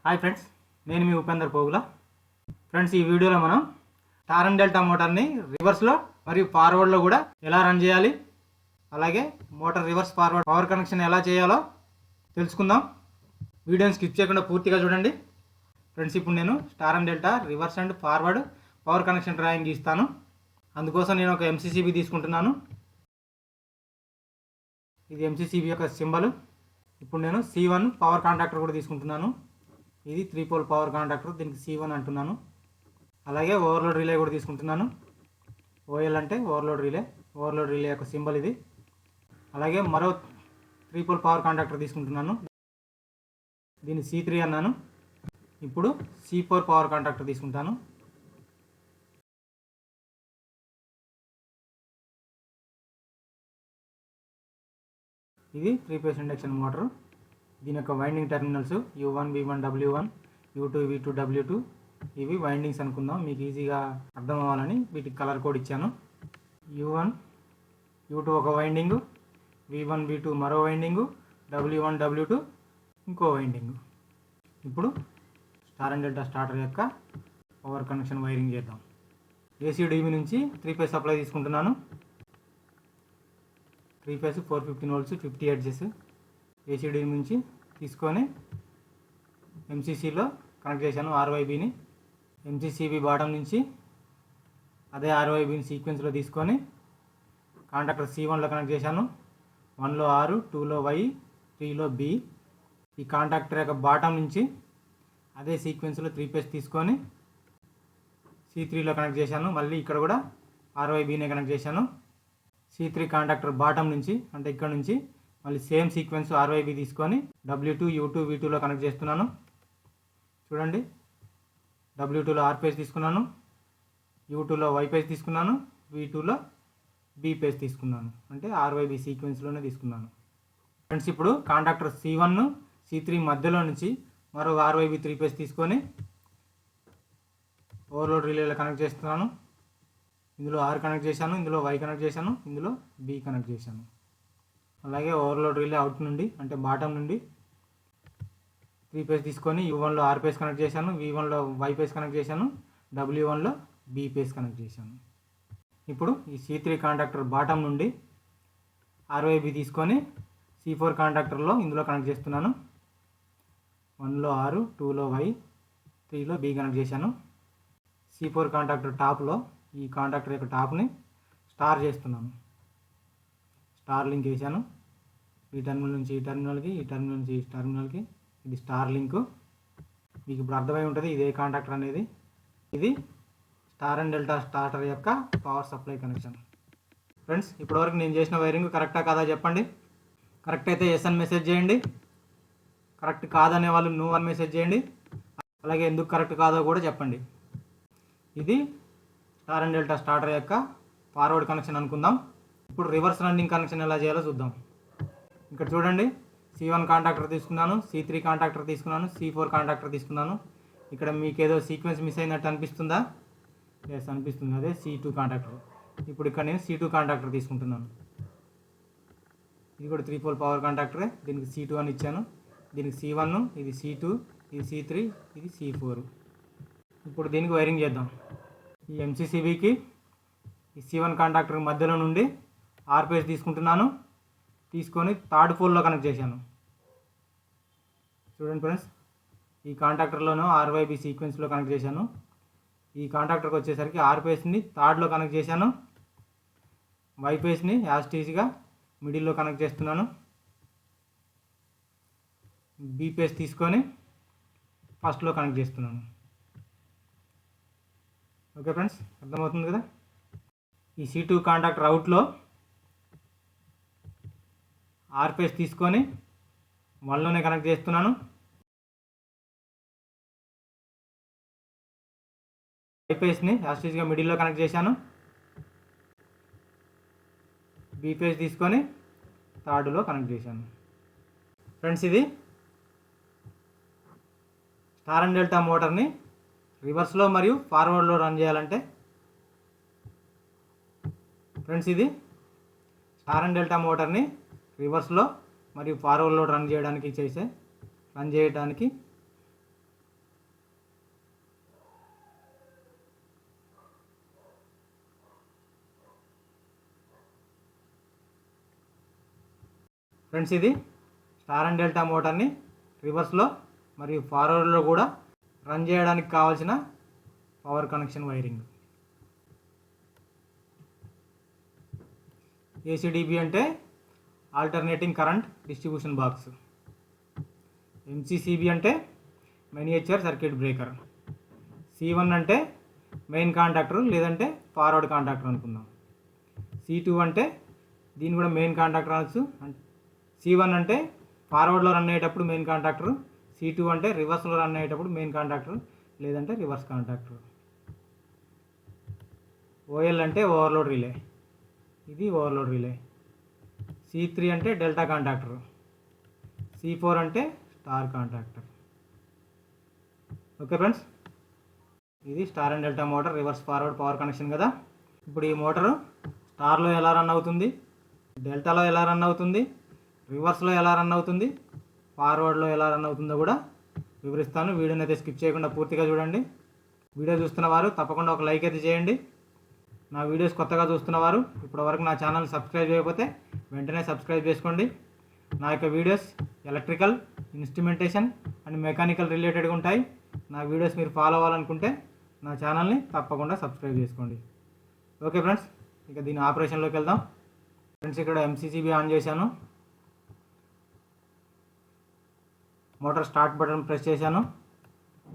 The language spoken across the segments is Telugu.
హాయ్ ఫ్రెండ్స్, నేను మీ ఉపేందర్ పోగుల. ఫ్రెండ్స్, ఈ వీడియోలో మనం స్టార్ అండ్ డెల్టా మోటార్ని రివర్స్లో మరియు ఫార్వర్డ్లో కూడా ఎలా రన్ చేయాలి, అలాగే motor reverse forward power connection ఎలా చేయాలో తెలుసుకుందాం. వీడియోని స్కిప్ చేయకుండా పూర్తిగా చూడండి. ఫ్రెండ్స్, ఇప్పుడు నేను star and delta reverse and forward power connection drawing ఇస్తాను. అందుకోసం నేను ఒక ఎంసీసీబీ తీసుకుంటున్నాను. ఇది ఎంసీసీబీ యొక్క సింబల్. ఇప్పుడు నేను C1 పవర్ కాంటాక్టర్ కూడా తీసుకుంటున్నాను. ఇది 3 పోల్ పవర్ కాంటాక్టర్, దీనికి C1 అంటున్నాను. అలాగే ఓవర్లోడ్ రిలే కూడా తీసుకుంటున్నాను. OL అంటే ఓవర్లోడ్ రిలే యొక్క సింబల్ ఇది. అలాగే మరో 3 పోల్ పవర్ కాంటాక్టర్ తీసుకుంటున్నాను, దీన్ని C3 అన్నాను. ఇప్పుడు C4 పవర్ కాంటాక్టర్ తీసుకుంటాను. ఇది 3 ఫేజ్ ఇండక్షన్ మోటార్. దీని యొక్క winding terminals U1 V1 W1, U2 V2 W2. ఇవి వైండింగ్స్ అనుకుందాం, మీకు ఈజీగా అర్థం అవ్వాలని వీటికి కలర్ కోడ్ ఇచ్చాను. U1 U2 ఒక వైండింగు, V1 V2 మరో వైండింగు, W1 W2 ఇంకో వైండింగు. ఇప్పుడు స్టార్ అండ్ డెల్టా స్టార్టర్ యొక్క పవర్ కనెక్షన్ వైరింగ్ చేద్దాం. ACDB నుంచి 3 ఫేజ్ సప్లై తీసుకుంటున్నాను. 3 ఫేజ్ 415 volts 50 హెర్ట్జ్. ACDB నుంచి తీసుకొని MCCలో కనెక్ట్ చేశాను RYBని. MCCB బాటమ్ నుంచి అదే RYBని సీక్వెన్స్లో తీసుకొని కాంటాక్టర్ C1లో కనెక్ట్ చేశాను. 1లో R, 2లో Y, 3లో B. ఈ కాంటాక్టర్ యొక్క బాటమ్ నుంచి అదే సీక్వెన్స్లో 3 ఫేజ్ తీసుకొని C3లో కనెక్ట్ చేశాను. మళ్ళీ ఇక్కడ కూడా RYBనే కనెక్ట్ చేశాను. C3 కాంటాక్టర్ బాటమ్ నుంచి అంటే ఇక్కడ నుంచి మళ్ళీ సేమ్ సీక్వెన్స్ RYB తీసుకొని W2 U2 V2లో కనెక్ట్ చేస్తున్నాను. చూడండి, W2లో R పేజ్ తీసుకున్నాను, U2లో Y పేజ్ తీసుకున్నాను, V2లో B పేజ్ తీసుకున్నాను, అంటే RYB సీక్వెన్స్లోనే తీసుకున్నాను. ఫ్రెండ్స్, ఇప్పుడు కాంటాక్టర్ C1 C3 మధ్యలో నుంచి మరో RYB 3 పేజ్ తీసుకొని ఓవర్లోడ్ రిలేలో కనెక్ట్ చేస్తున్నాను. ఇందులో R కనెక్ట్ చేశాను, ఇందులో Y కనెక్ట్ చేశాను, ఇందులో B కనెక్ట్ చేశాను. అలాగే ఓవర్లోడ్ రిలే అవుట్ నుండి అంటే బాటమ్ నుండి 3 పేజ్ తీసుకొని U1లో R పేజ్ కనెక్ట్ చేశాను, V1లో Y పేజ్ కనెక్ట్ చేశాను, W1లో B పేజ్ కనెక్ట్ చేశాను. ఇప్పుడు ఈ C3 కాంటాక్టర్ బాటమ్ నుండి RYB తీసుకొని C4 కాంటాక్టర్లో ఇందులో కనెక్ట్ చేస్తున్నాను. 1లో R, 2లో Y, 3లో B కనెక్ట్ చేశాను. C4 కాంటాక్టర్ టాప్లో ఈ కాంటాక్టర్ యొక్క టాప్ని స్టార్ చేస్తున్నాను. స్టార్ లింక్ వేసాను. ఈ టెర్మినల్ నుంచి ఈ టెర్మినల్కి, ఈ టెర్మినల్ నుంచి ఈ టెర్మినల్కి. ఇది స్టార్ లింకు. మీకు ఇప్పుడు అర్థమై ఉంటుంది ఇదే కాంటాక్టర్ అనేది. ఇది స్టార్ అండ్ డెల్టా స్టార్టర్ యొక్క పవర్ సప్లై కనెక్షన్. ఫ్రెండ్స్, ఇప్పటివరకు నేను చేసిన వైరింగ్ కరెక్టా కాదా చెప్పండి. కరెక్ట్ అయితే ఎస్ అని మెసేజ్ చేయండి. కరెక్ట్ కాదనే వాళ్ళు నో అని మెసేజ్ చేయండి. అలాగే ఎందుకు కరెక్ట్ కాదో కూడా చెప్పండి. ఇది స్టార్ అండ్ డెల్టా స్టార్టర్ యొక్క ఫార్వర్డ్ కనెక్షన్ అనుకుందాం. ఇప్పుడు రివర్స్ రన్నింగ్ కనెక్షన్ ఎలా చేయాలో చూద్దాం. ఇక్కడ చూడండి, C1 కాంటాక్టర్ తీసుకున్నాను, C3 కాంటాక్టర్ తీసుకున్నాను, C4 కాంటాక్టర్ తీసుకున్నాను. ఇక్కడ మీకు ఏదో సీక్వెన్స్ మిస్ అయినట్టు అనిపిస్తుందా? ఎస్, అనిపిస్తుంది. అదే C2 కాంటాక్టర్. ఇప్పుడు ఇక్కడ నేను C2 కాంటాక్టర్ తీసుకుంటున్నాను. ఇది కూడా 3 పోల్ పవర్ కాంటాక్టరే. దీనికి C2 అని ఇచ్చాను, దీనికి C1, ఇది C2, ఇది C3, ఇది C4. ఇప్పుడు దీనికి వైరింగ్ చేద్దాం. ఈ MCCBకి ఈ C1 కాంటాక్టర్ మధ్యలో నుండి R పేజ్ తీసుకుంటున్నాను. తీసుకొని థర్డ్ పోల్లో కనెక్ట్ చేశాను. చూడండి ఫ్రెండ్స్, ఈ కాంటాక్టర్లోనూ RYB సీక్వెన్స్లో కనెక్ట్ చేశాను. ఈ కాంటాక్టర్కి వచ్చేసరికి R పేజ్ని థర్డ్లో కనెక్ట్ చేశాను. Y పేజ్ని యాస్టీజ్గా మిడిల్లో కనెక్ట్ చేస్తున్నాను. B పేజ్ తీసుకొని ఫస్ట్లో కనెక్ట్ చేస్తున్నాను. ఓకే ఫ్రెండ్స్, అర్థమవుతుంది కదా. ఈ C2 కాంటాక్టర్ అవుట్లో R పేజ్ తీసుకొని 1లోనే కనెక్ట్ చేస్తున్నాను. Y పేజ్ని యాస్టీజ్గా మిడిల్లో కనెక్ట్ చేశాను. B పేజ్ తీసుకొని థర్డ్లో కనెక్ట్ చేశాను. ఫ్రెండ్స్, ఇది స్టార్ అండ్ డెల్టా మోటార్ని రివర్స్లో మరియు ఫార్వర్డ్లో రన్ చేయాలంటే ఫ్రెండ్స్, ఇది స్టార్ అండ్ డెల్టా మోటార్ని రివర్స్లో మరియు ఫార్వర్డ్లో రన్ చేయడానికి ఫ్రెండ్స్, ఇది స్టార్ అండ్ డెల్టా మోటార్ని రివర్స్లో మరియు ఫార్వర్డ్లో కూడా రన్ చేయడానికి కావాల్సిన పవర్ కనెక్షన్ వైరింగ్. ఏసీడీబీ అంటే alternating current distribution box. MCCB అంటే మినియేచర్ సర్క్యూట్ బ్రేకర్. C1 అంటే మెయిన్ కాంటాక్టర్ లేదంటే ఫార్వర్డ్ కాంటాక్టర్ అనుకుందాం. C2 అంటే దీన్ని కూడా మెయిన్ కాంటాక్టర్ అనొచ్చు. C1 అంటే ఫార్వర్డ్లో రన్ అయ్యేటప్పుడు మెయిన్ కాంటాక్టర్, C2 అంటే రివర్స్లో రన్ అయ్యేటప్పుడు మెయిన్ కాంటాక్టర్ లేదంటే రివర్స్ కాంటాక్టర్. OL అంటే ఓవర్లోడ్ రిలే, ఇది ఓవర్లోడ్ రిలే. C3 అంటే డెల్టా కాంటాక్టర్, C4 అంటే స్టార్ కాంటాక్టర్. ఓకే ఫ్రెండ్స్, ఇది star and delta motor reverse forward power connection కదా. ఇప్పుడు ఈ మోటారు స్టార్లో ఎలా రన్ అవుతుంది, డెల్టాలో ఎలా రన్ అవుతుంది, రివర్స్లో ఎలా రన్ అవుతుంది, ఫార్వర్డ్లో ఎలా రన్ అవుతుందో కూడా వివరిస్తాను. వీడియోని అయితే స్కిప్ చేయకుండా పూర్తిగా చూడండి. వీడియో చూస్తున్న వారు తప్పకుండా ఒక లైక్ అయితే చేయండి. నా వీడియోస్ కొత్తగా చూస్తున్నవారు ఇప్పటివరకు నా ఛానల్ సబ్స్క్రైబ్ చేయకపోతే వెంటనే సబ్స్క్రైబ్ చేసుకోండి. నా యొక్క videos electrical, instrumentation and mechanical రిలేటెడ్గా ఉంటాయి. నా వీడియోస్ మీరు ఫాలో అవ్వాలనుకుంటే నా ఛానల్ని తప్పకుండా సబ్స్క్రైబ్ చేసుకోండి. ఓకే ఫ్రెండ్స్, ఇక దీని ఆపరేషన్లోకి వెళ్దాం. ఫ్రెండ్స్, ఇక్కడ ఎంసీసీబీ ఆన్ చేశాను, మోటార్ స్టార్ట్ బటన్ ప్రెస్ చేశాను.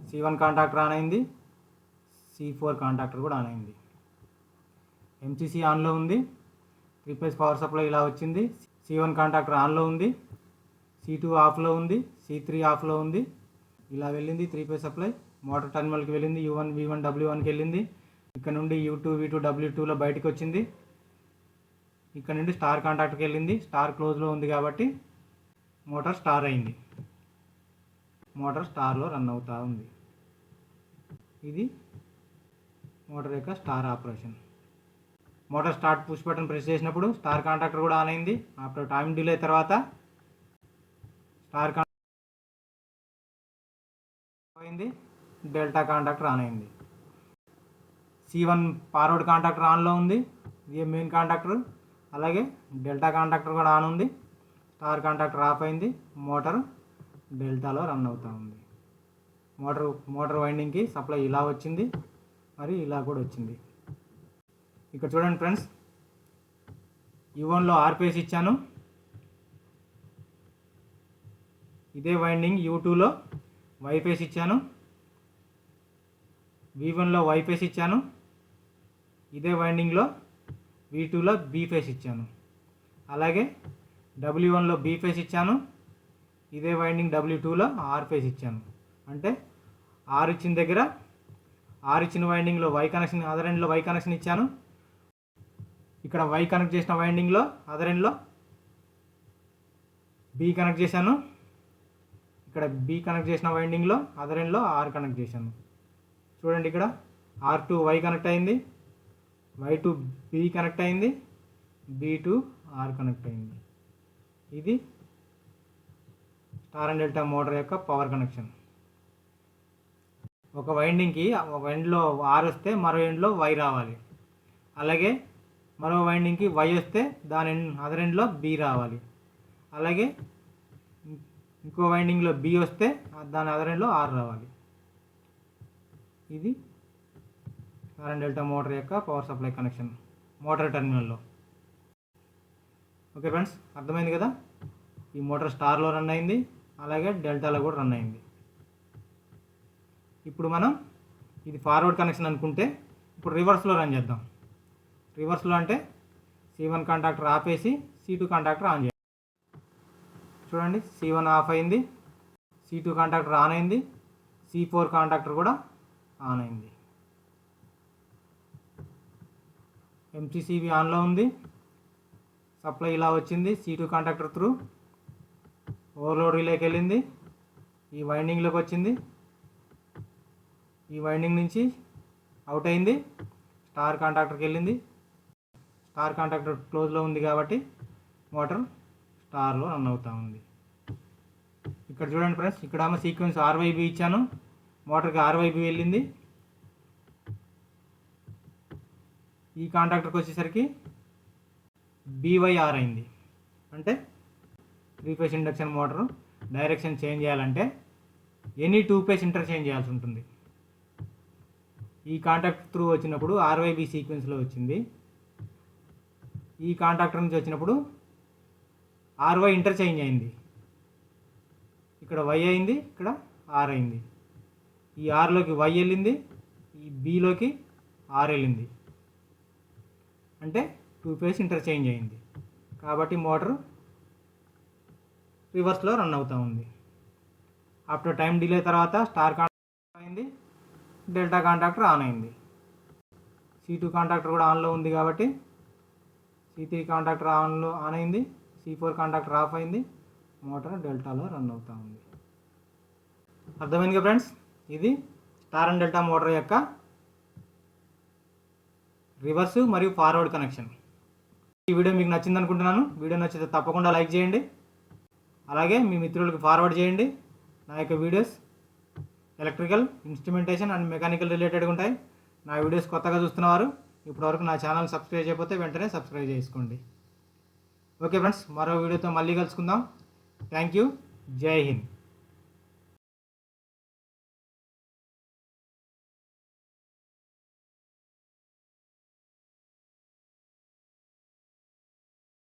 C1 కాంటాక్టర్ ఆన్ అయింది, C4 కాంటాక్టర్ కూడా ఆన్ అయింది. ఎంసీసీ ఆన్లో ఉంది, 3 ఫేజ్ పవర్ సప్లై ఇలా వచ్చింది. C1 కాంటాక్టర్ ఆన్లో ఉంది, C2 ఆఫ్లో ఉంది, C3 ఆఫ్లో ఉంది. ఇలా వెళ్ళింది 3 ఫేజ్ సప్లై. మోటార్ టర్మినల్కి వెళ్ళింది, U1 V1 W1కి వెళ్ళింది. ఇక్కడ నుండి U2 V2 W2లో బయటకు వచ్చింది. ఇక్కడ నుండి స్టార్ కాంటాక్టర్కి వెళ్ళింది. స్టార్ క్లోజ్లో ఉంది కాబట్టి మోటార్ స్టార్ అయింది. మోటార్ స్టార్లో రన్ అవుతూ ఉంది. ఇది మోటార్ యొక్క star operation. Motor start push button press చేసినప్పుడు స్టార్ కాంటాక్టర్ కూడా ఆన్ అయింది. ఆఫ్టర్ టైం డిలే తర్వాత స్టార్ అయింది, డెల్టా కాంటాక్టర్ ఆన్ అయింది. C1 ఫార్వర్డ్ కాంటాక్టర్ ఆన్లో ఉంది, ఇది మెయిన్ కాంటాక్టర్. అలాగే డెల్టా కాంటాక్టర్ కూడా ఆన్ ఉంది. స్టార్ కాంటాక్టర్ ఆఫ్ అయింది. మోటార్ డెల్టాలో రన్ అవుతూ ఉంది. మోటార్ వైండింగ్కి సప్లై ఇలా వచ్చింది, మరి ఇలా కూడా వచ్చింది. ఇక్కడ చూడండి ఫ్రెండ్స్, U1లో R ఫేస్ ఇచ్చాను. ఇదే వైండింగ్ U2లో Y ఫేస్ ఇచ్చాను. V1లో Y ఫేస్ ఇచ్చాను. ఇదే వైండింగ్లో V2లో B ఫేస్ ఇచ్చాను. అలాగే W1లో B ఫేస్ ఇచ్చాను. ఇదే వైండింగ్ W2లో R ఫేస్ ఇచ్చాను. అంటే R ఇచ్చిన దగ్గర R ఇచ్చిన వైండింగ్లో Y కనెక్షన్, అదర్ ఎండ్లో Y కనెక్షన్ ఇచ్చాను. ఇక్కడ Y కనెక్ట్ చేసిన వైండింగ్లో అదర్ ఎండ్లో B కనెక్ట్ చేశాను. ఇక్కడ B కనెక్ట్ చేసిన వైండింగ్లో అదర్ ఎండ్లో R కనెక్ట్ చేశాను. చూడండి, ఇక్కడ R టు Y కనెక్ట్ అయింది, Y టు B కనెక్ట్ అయింది, B టు R కనెక్ట్ అయింది. ఇది స్టార్ అండ్ డెల్టా మోటార్ యొక్క పవర్ కనెక్షన్. ఒక వైండింగ్కి ఒక ఎండ్లో R వస్తే మరో ఎండ్లో Y రావాలి. అలాగే మరో వైండింగ్కి Y వస్తే దాని అదర్ ఎండ్లో B రావాలి. అలాగే ఇంకో వైండింగ్లో B వస్తే దాని అదర్ ఎండ్లో R రావాలి. ఇది స్టార్ అండ్ డెల్టా మోటార్ యొక్క పవర్ సప్లై కనెక్షన్ మోటార్ టెర్మినల్లో. ఓకే ఫ్రెండ్స్, అర్థమైంది కదా. ఈ మోటార్ స్టార్లో రన్ అయింది, అలాగే డెల్టాలో కూడా రన్ అయింది. ఇప్పుడు మనం ఇది ఫార్వర్డ్ కనెక్షన్ అనుకుంటే ఇప్పుడు రివర్స్లో రన్ చేద్దాం. రివర్స్లో అంటే C1 కాంటాక్టర్ ఆపేసి C2 కాంటాక్టర్ ఆన్ చేయాలి. చూడండి, C1 ఆఫ్ అయింది, C2 కాంటాక్టర్ ఆన్ అయింది, C4 కాంటాక్టర్ కూడా ఆన్ అయింది. ఎంసీసీబీ ఆన్లో ఉంది, సప్లై ఇలా వచ్చింది. C2 కాంటాక్టర్ త్రూ ఓవర్లోడ్ రిలేకి వెళ్ళింది, ఈ వైండింగ్లోకి వచ్చింది, ఈ వైండింగ్ నుంచి అవుట్ అయింది, స్టార్ కాంటాక్టర్కి వెళ్ళింది. స్టార్ కాంటాక్టర్ క్లోజ్లో ఉంది కాబట్టి మోటార్ స్టార్లో రన్ అవుతూ ఉంది. ఇక్కడ చూడండి ఫ్రెండ్స్, ఇక్కడ సీక్వెన్స్ RYB ఇచ్చాను, మోటార్కి RYB వెళ్ళింది. ఈ కాంటాక్టర్కి వచ్చేసరికి BYR అయింది. అంటే 3 phase induction motor direction change చేయాలంటే ఎనీ 2 ఫేజ్ ఇంటర్చేంజ్ చేయాల్సి ఉంటుంది. ఈ కాంటాక్ట్ త్రూ వచ్చినప్పుడు RYB సీక్వెన్స్లో వచ్చింది. ఈ కాంటాక్టర్ నుంచి వచ్చినప్పుడు RY ఇంటర్చేంజ్ అయింది. ఇక్కడ Y అయింది, ఇక్కడ R అయింది. ఈ Rలోకి Y వెళ్ళింది, ఈ Bలోకి R వెళ్ళింది. అంటే 2 ఫేజ్ ఇంటర్చేంజ్ అయింది. కాబట్టి మోటార్ రివర్స్లో రన్ అవుతూ ఉంది. ఆఫ్టర్ టైం డిలే తర్వాత స్టార్ కాంటాక్టర్ అయింది, డెల్టా కాంటాక్టర్ ఆన్ అయింది. C2 కాంటాక్టర్ కూడా ఆన్లో ఉంది కాబట్టి C3 కాంటాక్టర్ ఆన్ అయింది, C4 కాంటాక్టర్ ఆఫ్ అయింది, మోటార్ డెల్టాలో రన్ అవుతూ ఉంది. అర్థమైంది ఫ్రెండ్స్, ఇది స్టార్ అండ్ డెల్టా మోటార్ యొక్క రివర్స్ మరియు ఫార్వర్డ్ కనెక్షన్. ఈ వీడియో మీకు నచ్చింది అనుకుంటున్నాను. వీడియో నచ్చితే తప్పకుండా లైక్ చేయండి, అలాగే మీ మిత్రులకు ఫార్వర్డ్ చేయండి. నా యొక్క videos electrical, instrumentation and mechanical రిలేటెడ్గా ఉంటాయి. నా వీడియోస్ కొత్తగా చూస్తున్నవారు ఇప్పటివరకు నా ఛానల్ సబ్స్క్రైబ్ చేయకపోతే వెంటనే సబ్స్క్రైబ్ చేసుకోండి. ఓకే ఫ్రెండ్స్, మరో వీడియోతో మళ్ళీ కలుసుకుందాం. Thank you. జై హింద్.